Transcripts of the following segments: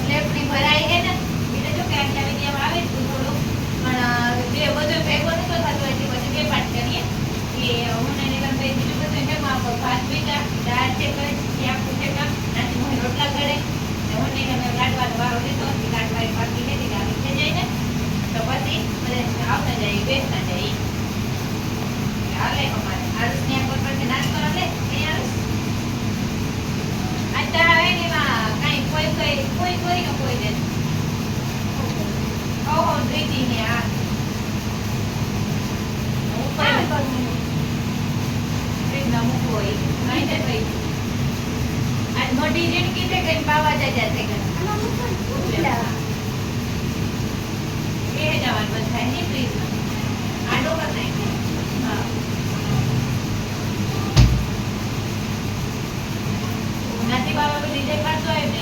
સ્લેબની ભરાઈ છે ને એટલે જો કે આટલા વિડીયો આવે તો થોડું પણ જે બધું ભેગો નતો થતો એટલે પછી બે પાર્ટ કરીએ કે હું ને નીલમ ભાઈ બીજું બધું એમાં ભાત બીજા દાળ છે કરે આખું છે કામ નાની મોહી રોટલા કરે હું ને અમે લાડવાનો વારો લીધો લાડવા પાકી લીધી આવી થઈ જાય ને તો પછી બધા આવતા જાય બેસતા જાય હાલે અમારે આરુષ ને કોઈ પછી નાસ્તો લે નહીં આરુષ અત્યારે આવે ને એમાં કઈ કોઈ નો કોઈ દે ઓહો રીતિ ને આ ઉપર રીતના મૂકવો હોય નહીં તે ભાઈ આજ મોટી જિંદગી છે કઈ પાવા જાય છે કે એ જવાનું બધા નહીં પ્લીઝ આડો કર નાખે હા નાથી બાબા બધી જે કરતો હોય ને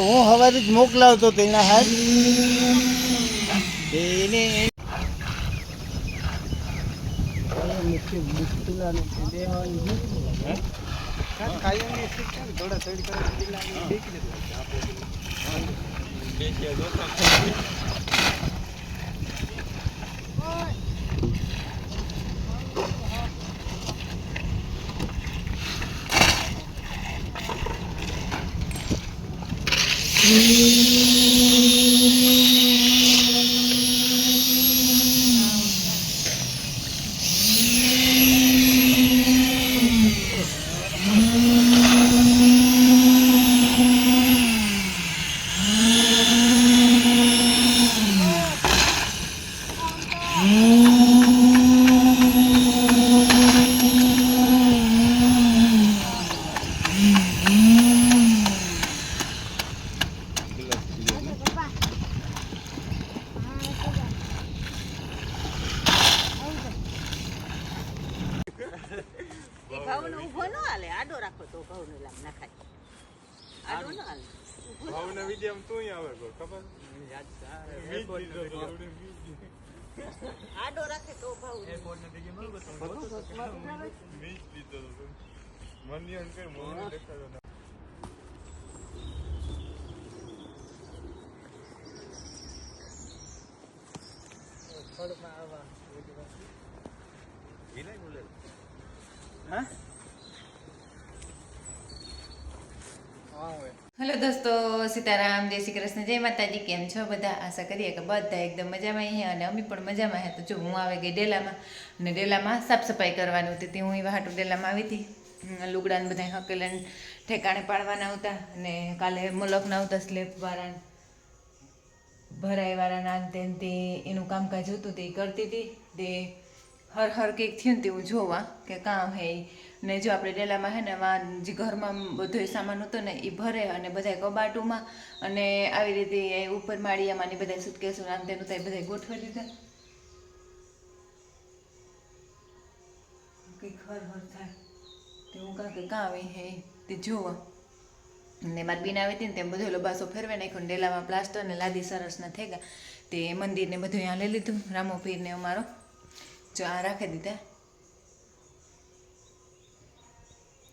હું હવારે જ મોકલાવતો હતો એના હાથ એને આડો રાખે તો ભાવ એરપોર્ટ ને બીજી મળો તો બીજ લીધો તો મનિયન કે મોને દેખાડો ના થોડમાં આવા વિલાય બોલે હા હેલો દોસ્તો, સીતારામ, જય શ્રી કૃષ્ણ, જય માતાજી. કેમ છો બધા? આશા કરીએ કે બધા એકદમ મજામાં અહીંયા અને અમે પણ મજામાં હે. તો જો હું આવી ગઈ ડેલામાં અને ડેલામાં સાફ સફાઈ કરવાની હતી. હું એવા હાટું ડેલામાં આવી હતી. લુગડાને બધા હકેલાને ઠેકાણે પાડવાના હતા અને કાલે મલકના હતા સ્લેબવાળા ભરાઈવાળાના તેનથી એનું કામકાજ હતું તે કરતી હતી. તે હર કંઈક થયું ને તેવું જોવા કે કામ હે ને. જો આપણે ડેલામાં હે ને જે ઘરમાં બધો સામાન હતો ને એ ભરે અને બધા કબાટોમાં અને આવી રીતે ઉપર માળિયામાં ને બધા સુટકેસો આમ તેનું થાય બધા ગોઠવી દીધા. કંઈક હર થાય તેવું કાંઈ કાં આવે હે તે જોવા. ને મારી બીન આવી હતી ને તેમ બધો લબાસો ફેરવે નાખ્યો ને ડેલામાં પ્લાસ્ટર ને લાદી સરસના થઈ ગયા. તે મંદિરને બધું અહીંયા લઈ લીધું. રામોપીરને અમારો જો આ રાખી દીધા.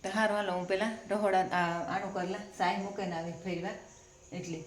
તો સારું હાલો હું પેલા રહોડા આણું કરલા સાય મૂકે ને આવી ફેરવા એટલે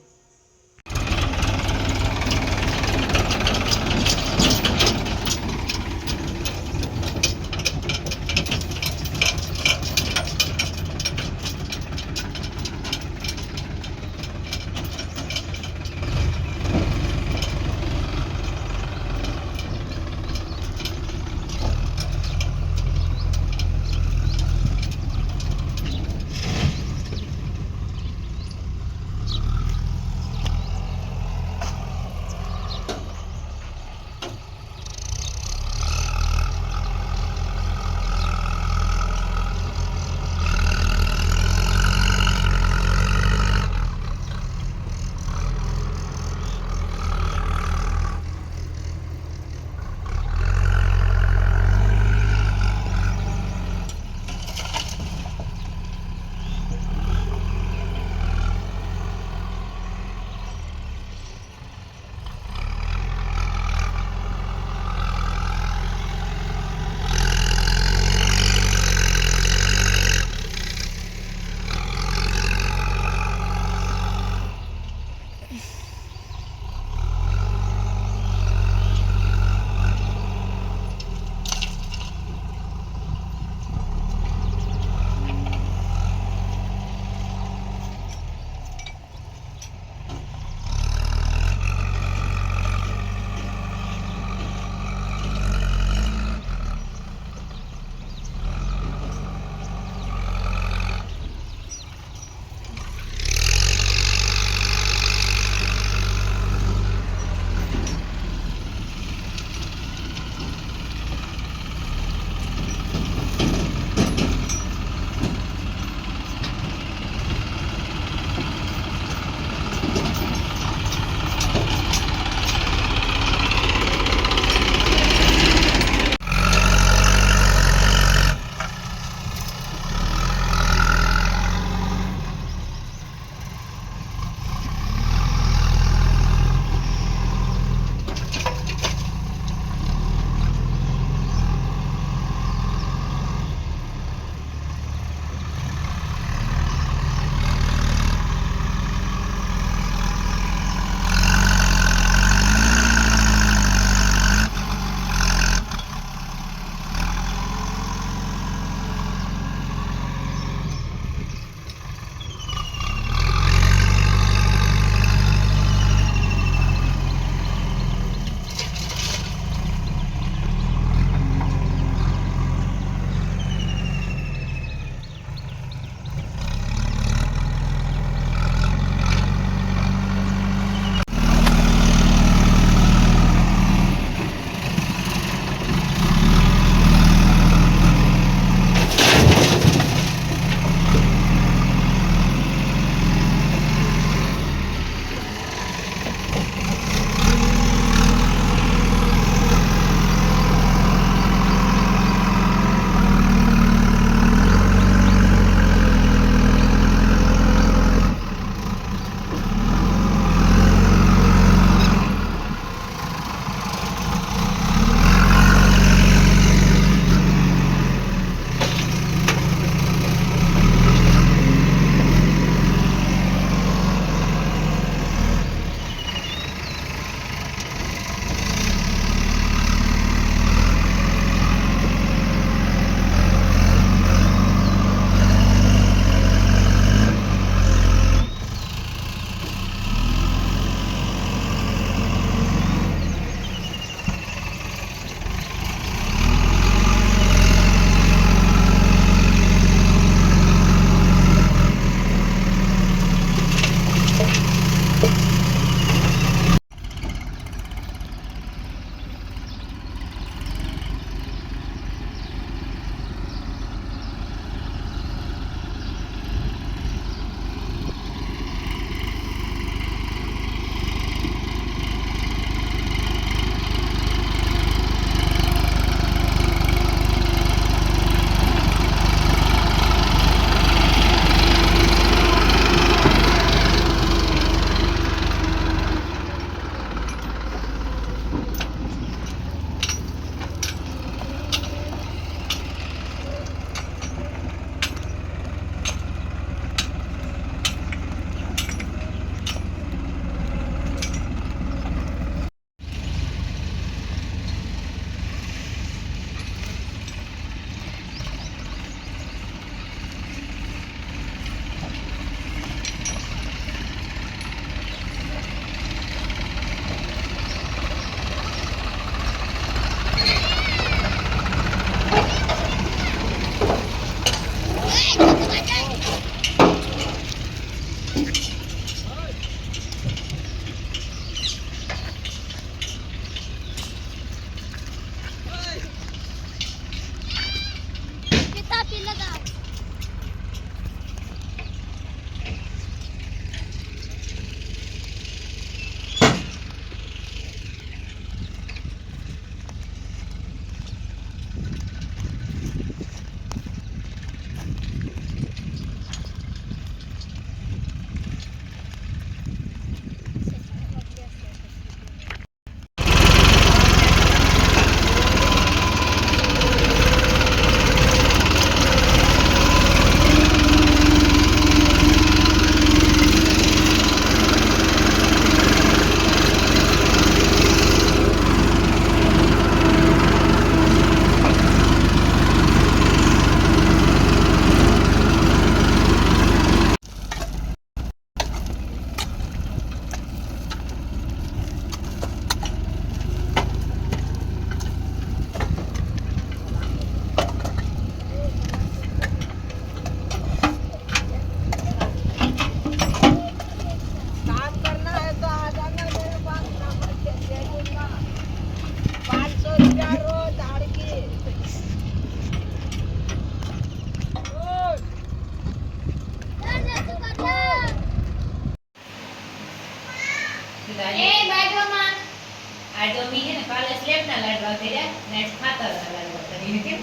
ને ખાતર લાગવા કરીને કેમ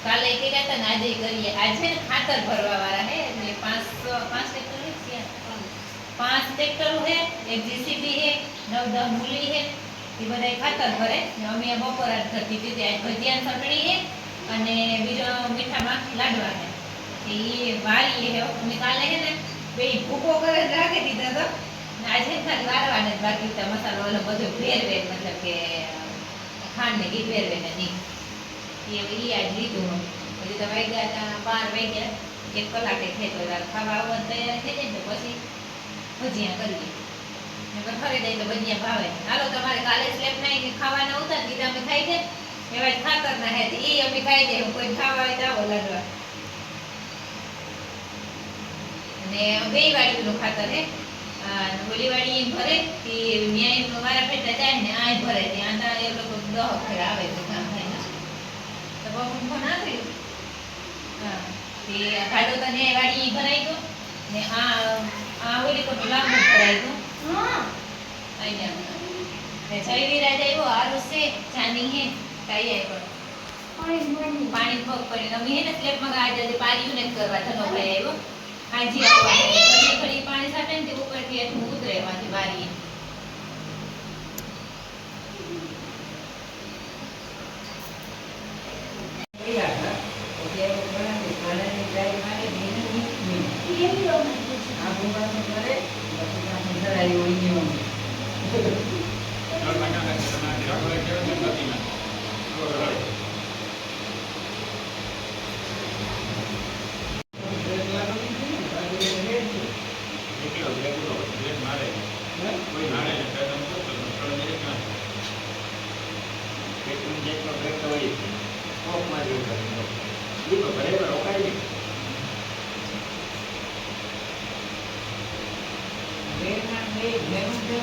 કાલે કે કહેતા ને આજે કરીએ આજે ને ખાતર ભરવા વાળા હે એટલે 5 ટ્રેક્ટર છે 5 ટ્રેક્ટર હે એક જીસીબી હે 9-10 મૂલી હે એ બધા ખાતર ભરે ને અમે બપોરા કરતી હતી આજ ભજીયા ચટણી હે અને બીજો મીઠામાં લાડવા હે એ વારી હે અમે કાલે હે ને બે ભૂકો કરે રાખી દીધા તો ને આજે ખાલી વારવાને જ બાકી હતા મસાલો ઓલો બધો ભેરવે મતલબ કે ખાંડ ને ઘી ભેરવે ને નહીં એ આજ લીધું પછી તો વાગ્યા હતા 12 વાગ્યા 1 કલાકે થઈ તો ખાવા આવવાનું તૈયાર થઈ જાય ને પછી ભજીયા કરીએ નકર ખરી જાય તો ભજીયા ભાવે હાલો તમારે કાલે સ્લેબ નાઈ ખાવાના ઉતા દીધા અમે ખાઈ જાય એવા જ ખાતર ના હે એ અમે ખાઈ જાય કોઈ ખાવા હોય તો આવો લાડવા અને બે વાડીનું ખાતર હે ઓલી વાડી ભરે તે ન્યાય મારા પેટા જાય ને આ ભરે ત્યાં એ લોકો 10 ફેર આવે તો કામ થાય ને તો બહુ ફોન આપ્યું હા તે ખાડો તો ન્યાય વાડી ભરાઈ ગયો ને આ ઓલી તો લાંબુ ભરાઈ ગયું હા અહીંયા ને જયવીર આજે આવ્યો આરુ છે ચાની હે કાઈ આવ્યો પાણી પગ પડી અમે હે ને સ્લેબમાં આજે પારીયું ને કરવા ધનો ભાઈ આવ્યો હાજી આવવા ઘડી પાણી સાથે ને તે ઉપરથી એટલું ઉતરે એમાંથી બારી ઘેરું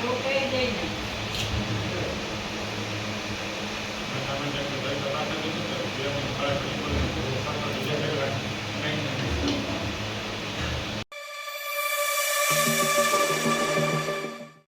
રોકાય